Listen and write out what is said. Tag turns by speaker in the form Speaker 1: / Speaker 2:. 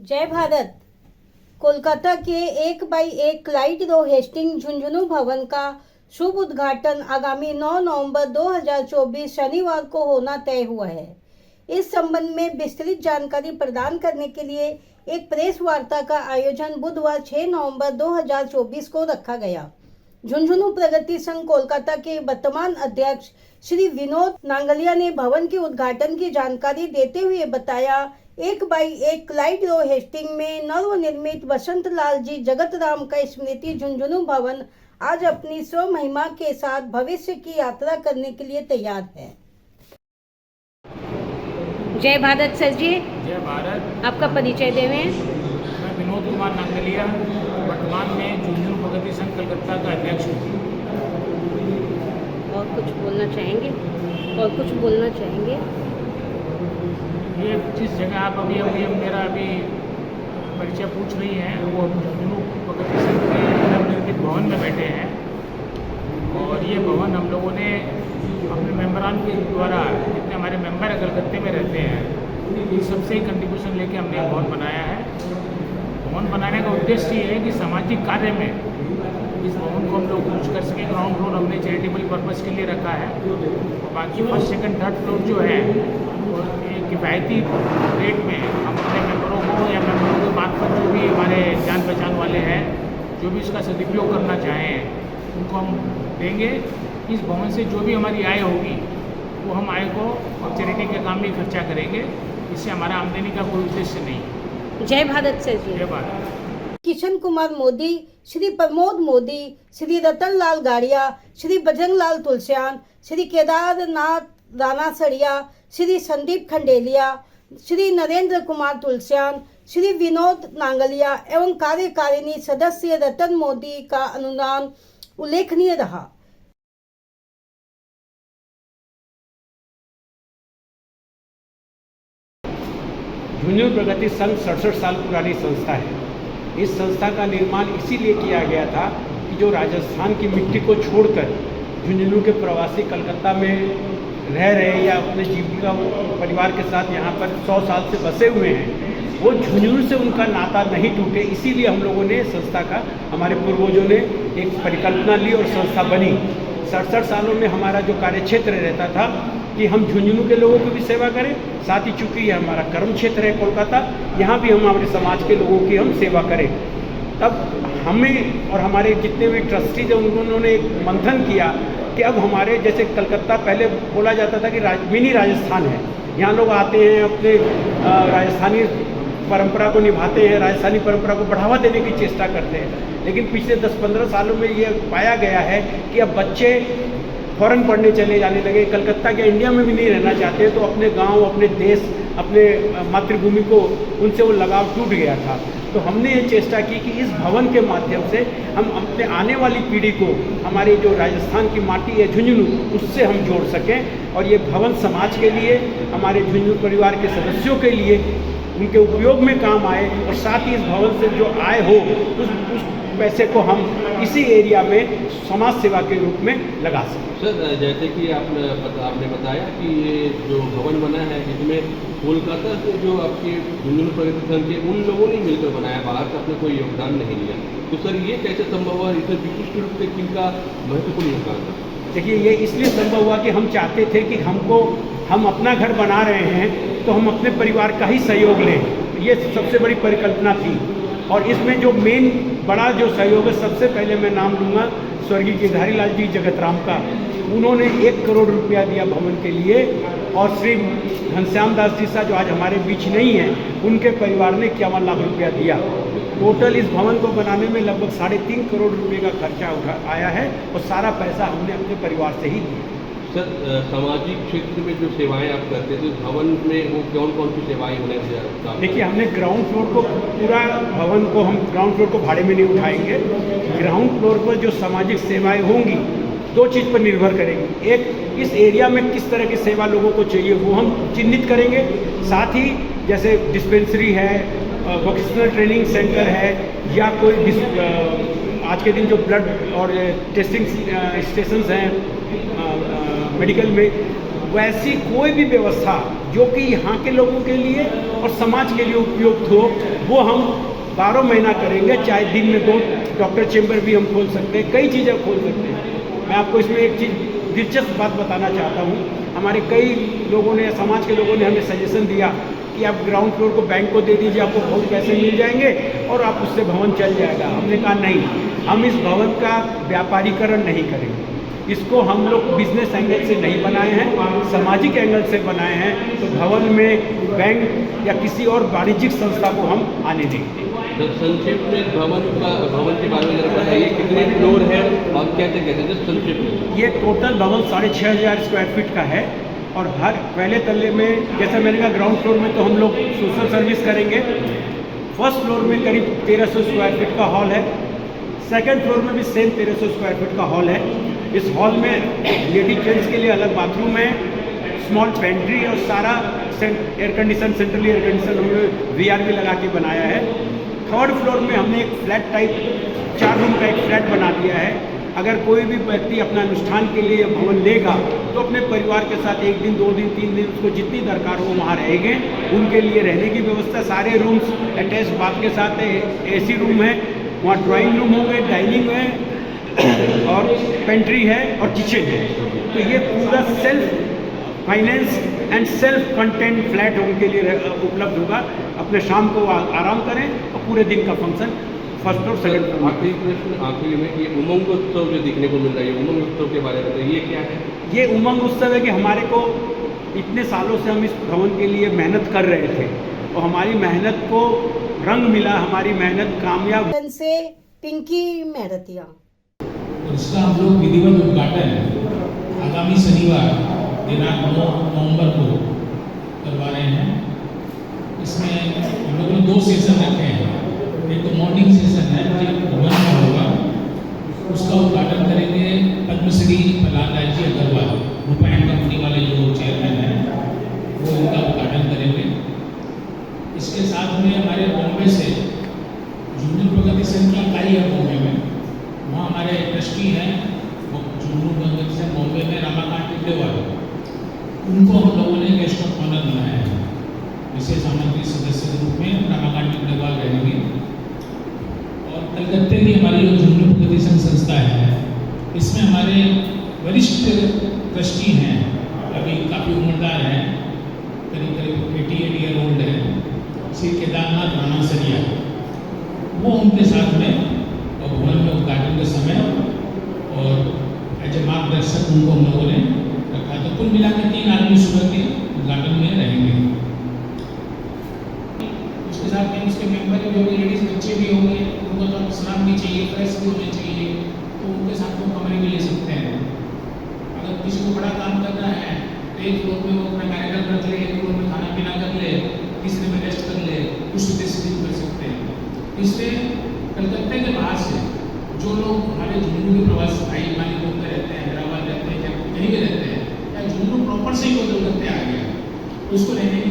Speaker 1: जय भारत। कोलकाता के 1x1 Clyde रो Hasting Jhunjhunu भवन का शुभ उद्घाटन आगामी 9 नवंबर 2024 शनिवार को होना तय हुआ है। इस संबंध में विस्तृत जानकारी प्रदान करने के लिए एक प्रेस वार्ता का आयोजन बुधवार 6 नवंबर 2024 को रखा गया। झुंझुनू प्रगति संघ कोलकाता के वर्तमान अध्यक्ष श्री विनोद नांगलिया ने भवन के उद्घाटन की जानकारी देते हुए बताया, 1x1 क्लाइड रो हेस्टिंग में नवनिर्मित वसंत लाल जी जगत राम का स्मृति झुंझुनू भवन आज अपनी स्व महिमा के साथ भविष्य की यात्रा करने के लिए तैयार है। जय भारत सर जी।
Speaker 2: जय भारत।
Speaker 1: आपका परिचय देवें।
Speaker 2: मैं विनोद कुमार नांगलिया वर्तमान में झुंझुनू प्रगति संघ कलकत्ता का अध्यक्ष हूँ।
Speaker 1: और कुछ बोलना चाहेंगे?
Speaker 2: ये जिस जगह आप अभी मेरा परिचय पूछ रही हैं वो झुंझुनू प्रगति संघ के नवनिर्मित भवन में बैठे हैं और ये भवन हम लोगों ने अपने मेंबरान के द्वारा, जितने हमारे मेंबर कलकत्ते में रहते हैं, इन सबसे ही कंट्रीब्यूशन लेके हमने ये भवन बनाया है। भवन बनाने का उद्देश्य ये है कि सामाजिक कार्य में इस भवन को हम लोग यूज कर सकें। ग्राउंड फ्लोर हमने चैरिटेबल पर्पज़ के लिए रखा है और बाकी फर्स्ट सेकंड थर्ड फ्लोर जो है और किफ़ायती रेट में हम अपने मेंबरों को या मेंबरों के मार्फत जो भी हमारे जान पहचान वाले हैं जो भी इसका सदुपयोग करना चाहें उनको हम देंगे। इस भवन से जो भी हमारी आय होगी वो हम आय को और चैरिटी के काम में खर्चा करेंगे। इससे हमारा आमदनी का कोई उद्देश्य नहीं।
Speaker 1: जय भारत सर जी।
Speaker 2: जय भारत।
Speaker 1: किशन कुमार मोदी, श्री प्रमोद मोदी, श्री रतन लाल गाड़िया, श्री बजरंग लाल तुलसियान, श्री केदारनाथ राणा सड़िया, श्री संदीप खंडेलिया, श्री नरेंद्र कुमार तुलसियान, श्री विनोद नांगलिया एवं कार्यकारिणी सदस्य रतन मोदी का अनुदान उल्लेखनीय रहा।
Speaker 3: झुंझुनू प्रगति संघ 67 साल पुरानी संस्था है। इस संस्था का निर्माण इसीलिए किया गया था कि जो राजस्थान की मिट्टी को छोड़कर झुंझुनू के प्रवासी कलकत्ता में रह रहे या अपने जीविका परिवार के साथ यहाँ पर 100 साल से बसे हुए हैं, वो झुंझुनू से उनका नाता नहीं टूटे, इसीलिए हम लोगों ने संस्था का, हमारे पूर्वजों ने एक परिकल्पना ली और संस्था बनी। 67 सालों में हमारा जो कार्यक्षेत्र रहता था कि हम झुंझुनू के लोगों की भी सेवा करें, साथ ही चूँकि ये हमारा कर्म क्षेत्र है कोलकाता, यहाँ भी हम हमारे समाज के लोगों की हम सेवा करें। तब हमें और हमारे जितने भी ट्रस्टीज हैं उन्होंने एक मंथन किया कि अब हमारे जैसे कलकत्ता पहले बोला जाता था कि मिनी राजस्थान है, यहाँ लोग आते हैं अपने राजस्थानी परंपरा को निभाते हैं, राजस्थानी परंपरा को बढ़ावा देने की चेष्टा करते हैं। लेकिन पिछले 10-15 सालों में ये पाया गया है कि अब बच्चे फॉरेन पढ़ने चले जाने लगे, कलकत्ता के इंडिया में भी नहीं रहना चाहते, तो अपने गांव, अपने देश, अपने मातृभूमि को उनसे वो लगाव टूट गया था। तो हमने ये चेष्टा की कि इस भवन के माध्यम से हम अपने आने वाली पीढ़ी को हमारी जो राजस्थान की माटी है झुंझुनू, उससे हम जोड़ सकें और ये भवन समाज के लिए, हमारे झुंझुनू परिवार के सदस्यों के लिए उनके उपयोग में काम आए और साथ ही इस भवन से जो आय हो उस पैसे को हम इसी एरिया में समाज सेवा के रूप में लगा सकें।
Speaker 4: सर, जैसे कि आपने बताया कि ये जो भवन बना है इसमें कोलकाता से जो आपके झुंझुनू प्रगति संघ के उन लोगों ने मिलकर बनाया, बाहर का अपने कोई योगदान नहीं लिया, तो सर ये कैसे संभव हुआ? इसमें विशिष्ट रूप से किनका महत्वपूर्ण योगदान था?
Speaker 3: देखिए, ये इसलिए संभव हुआ कि हम चाहते थे कि हम अपना घर बना रहे हैं तो हम अपने परिवार का ही सहयोग लें। ये सबसे बड़ी परिकल्पना थी और इसमें जो मेन बड़ा जो सहयोग है, सबसे पहले मैं नाम लूँगा स्वर्गीय केदारी लाल जी जगत राम का। उन्होंने 1 करोड़ रुपया दिया भवन के लिए और श्री घनश्याम दास जी सा जो आज हमारे बीच नहीं है, उनके परिवार ने 51 लाख रुपया दिया। टोटल इस भवन को बनाने में लगभग 3.5 करोड़ रुपए का खर्चा आया है और सारा पैसा हमने अपने परिवार से ही दिया।
Speaker 4: सर, सामाजिक क्षेत्र में जो सेवाएं आप करते थे भवन में, वो कौन सी सेवाएं होने से?
Speaker 3: देखिए, हमने ग्राउंड फ्लोर को, पूरा भवन को हम ग्राउंड फ्लोर को भाड़े में नहीं उठाएंगे। ग्राउंड फ्लोर पर जो सामाजिक सेवाएं होंगी 2 चीज़ पर निर्भर करेंगी। एक, इस एरिया में किस तरह की सेवा लोगों को चाहिए वो हम चिन्हित करेंगे। साथ ही जैसे डिस्पेंसरी है, वोकेशनल ट्रेनिंग सेंटर है, या कोई आज के दिन जो ब्लड और टेस्टिंग स्टेशंस हैं मेडिकल में, वैसी कोई भी व्यवस्था जो कि यहाँ के लोगों के लिए और समाज के लिए उपयुक्त हो, वो हम 12 महीना करेंगे। चाहे दिन में 2 डॉक्टर चैम्बर भी हम खोल सकते हैं, कई चीज़ें खोल सकते हैं। मैं आपको इसमें एक चीज़ दिलचस्प बात बताना चाहता हूँ। हमारे कई लोगों ने, समाज के लोगों ने हमें सजेशन दिया कि आप ग्राउंड फ्लोर को बैंक को दे दीजिए, आपको बहुत पैसे मिल जाएंगे और आप उससे भवन चल जाएगा। हमने कहा नहीं, हम इस भवन का व्यापारीकरण नहीं करेंगे। इसको हम लोग बिजनेस एंगल से नहीं बनाए हैं, सामाजिक एंगल से बनाए हैं। तो भवन में बैंक या किसी और वाणिज्यिक संस्था को हम आने देंगे।
Speaker 4: तो संक्षेप में भवन के बारे में जरा बताइए, कितने फ्लोर है और क्या क्या कहते हैं संक्षेप में?
Speaker 3: ये टोटल भवन 6500 स्क्वायर फीट का है और हर पहले तल्ले में, जैसे मैंने कहा, ग्राउंड फ्लोर में तो हम लोग सोशल सर्विस करेंगे। फर्स्ट फ्लोर में करीब 1300 स्क्वायर फीट का हॉल है। सेकंड फ्लोर में भी सेम 1300 स्क्वायर फीट का हॉल है। इस हॉल में लेडी जेंट्स के लिए अलग बाथरूम है, स्मॉल पेंट्री और सारा air condition, centrally air condition हमने VRV लगा के बनाया है। थर्ड फ्लोर में हमने एक फ्लैट टाइप 4 रूम का एक फ्लैट बना दिया है। अगर कोई भी व्यक्ति अपना अनुष्ठान के लिए भवन लेगा तो अपने परिवार के साथ 1 दिन, 2 दिन, 3 दिन, उसको जितनी दरकार हो वहाँ रहेंगे। उनके लिए रहने की व्यवस्था, सारे रूम्स अटैच बाथ के साथ है, AC रूम है, वहाँ ड्राइंग रूम होंगे, डाइनिंग है और पेंट्री है और किचन है। तो ये पूरा self finance and self content flat उनके लिए उपलब्ध होगा। अपने शाम को आराम करें और पूरे दिन का फंक्शन फर्स्ट और सेकंड फ्लोर।
Speaker 4: आखिरी प्रश्न आखिरी में, ये उमंग उत्सव जो देखने को मिल रहा है, उमंग उत्सव के बारे में बताइए, ये क्या है?
Speaker 3: ये उमंग उत्सव है कि हमारे को इतने सालों से हम इस भवन के लिए मेहनत कर रहे थे और हमारी मेहनत को रंग मिला, हमारी मेहनत कामयाब।
Speaker 1: से पिंकी मेहरतिया।
Speaker 5: इसका हम लोग विधिवत उद्घाटन आगामी शनिवार दिनांक 9 नवंबर को करवा रहे हैं। इसमें हम लोगों ने 2 सेशन रखे हैं। एक तो मॉर्निंग सेशन है जो भवन का होगा, उसका उद्घाटन करेंगे पद्मश्री प्रहलाद राज जी अग्रवाल, रूपायन कंपनी वाले जो चेयरमैन हैं, वो इनका उद्घाटन करेंगे। इसके साथ में हमारे बॉम्बे से झुंझुनू प्रगति संघ की इकाई है बॉम्बे में, वहाँ हमारे ट्रस्टी हैं झुंझुनू प्रगति संघ बॉम्बे में, रमाकांत टिड्डेवाल, उनको हम लोगों ने गेस्ट ऑफ ऑनर बनाया है। विशेष आमंत्रित सदस्य के रूप में रमाकांत टिड्डेवाल रहेंगे। और कलकत्ते की हमारी जो झुंझुनू प्रगति संघ संस्था है, इसमें हमारे वरिष्ठ ट्रस्टी हैं, अभी काफ़ी उम्रदार हैं, करीब करीब 88 ईयर ओल्ड है, श्री केदारनाथ राणा सरिया, वो उनके साथ में और भवन में उद्घाटन के समय और एज ए मार्गदर्शक उनको हम लोगों ने रखा। तो कुल मिलाकर 3 आदमी सुबह के उद्घाटन में रहेंगे। उसके साथ में उसके मेंबर भी होंगे, लेडीज बच्चे भी होंगे, उनको तो स्नान भी चाहिए, फ्रेश भी होने चाहिए, तो उनके साथ वो कमरे भी ले सकते हैं। अगर किसी को बड़ा काम करना है तो एक फ्लोर में वो अपना कार्यक्रम रख ले, एक फ्लोर में खाना पीना कर ले, तीसरे में रेस्ट कर ले, उस उद्देश्य से कर सकते हैं। इसलिए कलकत्ते के बाहर से जो लोग हमारे झुंझुनू के प्रवास भाई मानी घूमते रहते हैं, हैदराबाद रहते हैं या कहीं भी रहते हैं, या झुंझुनू प्रॉपर से ही कोई कलकत्ते आ गया, उसको रहने की